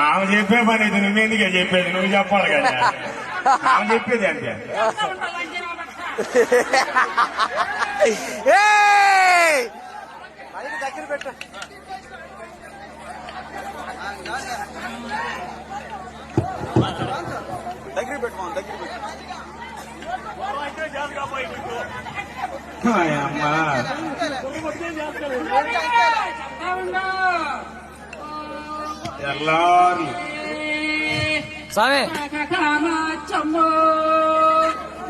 ఆమె చెప్పే పని అయితే నువ్వెందుకే చెప్పేది, నువ్వు చెప్పాలి కదా. ఆమె చెప్పేది అంతే. దగ్గర పెట్ట దగ్గర పెట్టుకోండి, దగ్గర పెట్టు. అమ్మా ఎల్లారు స్వామి కామాచమ్మో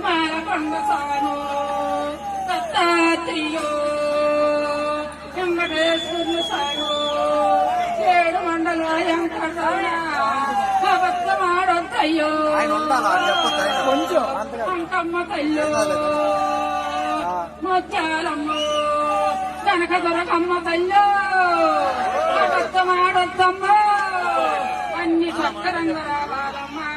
మాలకొండ సాను దత్తాత్రేయో వెంకటేశ్వరుని సాను ఏడు మండల వెంకటరమణ అబద్ధమాడొద్దయ్యో కొంచెం అంకమ్మ తల్లు ముత్యాలమ్మో కనక దొరకమ్మ తల్లు అబద్ధమాడొద్దమ్మో అన్ని సక్కరంగా రావాలమ్మా.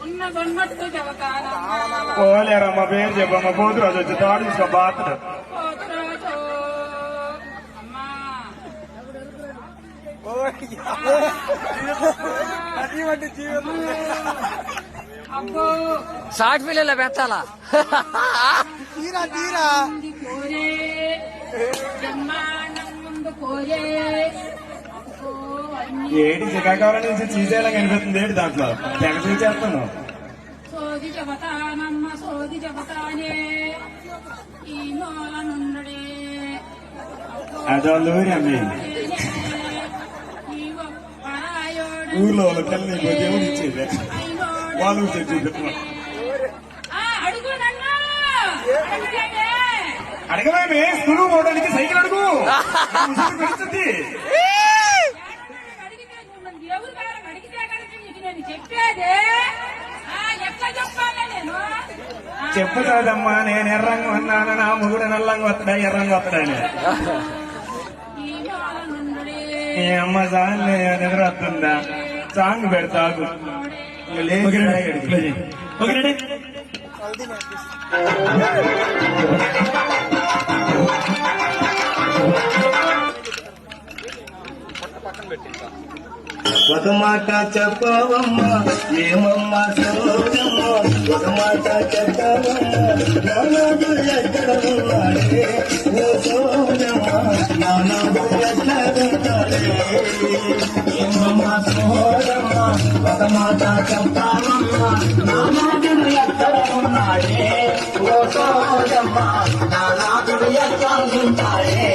ఉన్నదొన్నట్టు చెబుతానమ్మా. పోలేరమ్మ పేరు చెప్పమ్మ. పోతు రోజు వచ్చి తాడు తీసుకో బాతుడు. పోతురాజు అమ్మా అబ్బో షార్ట్ ఫిల్మ్ పెట్టాలా? తీరా తీరా ముందు కోరే బ్రహ్మాండం ముందు కోరే అబ్బో అన్ని ఏటి శ్రీకాకుళం నుంచి శ్రీశైలం కనిపిస్తుంది. ఏంటి దాంట్లో తెగ చూసేస్తాను. సోది చెబతానమ్మ సోది చెబతానే ఈ మూల నుండే అదో ఊరి అమ్మి ఊర్లో వాళ్ళకెళ్ళి దేవుడు ఇచ్చేది వాళ్ళు చెప్పి అడుగు నన్ను అడగండి. అడగలేమే. స్కూల్ పోవడానికి సైకిల్ అడుగు. పెడుతుంది. అడిగితే నువ్వు దేవుడి కాలం అడిగితే కనుక నీకు నేను చెప్పేది ఎట్లా చెప్పాలి నేను? చెప్పుతాదమ్మా. నేను ఎర్రంగా ఉన్నాను, నా ముగుడు నల్లంగా వస్తాడా ఎర్రంగా వస్తాడని. ఈ మూల నుండి ఈ అమ్మ సాంగ్ నిద్ర వస్తుందా? సాంగ్ పెడతాగు. ఒక మాట చెప్పవమ్మా ఏమమ్మా సరోజమ్మా, ఒక మాట చెప్పవమ్మా నానాడు ఎక్కడ ఉన్నాడే ఓ సోజమ్మా, నానాడు ఎక్కడ ఉన్నాడే ఏమమ్మా సోజమ్మా, ఒక మాట చెప్పవమ్మా నానాడు ఎక్కడ ఉన్నాడే ఓ సోజమ్మా, నానాడు ఎక్కడ ఉంటాడే.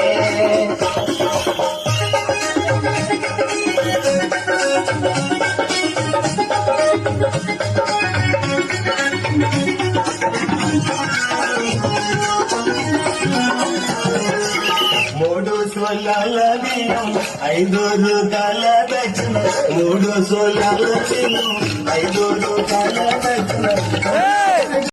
మూడు సోలాల బియ్యం 5 రూపాయల దక్షిణ, 3 సోలాల బియ్యం 5 రూపాయల దక్షిణ.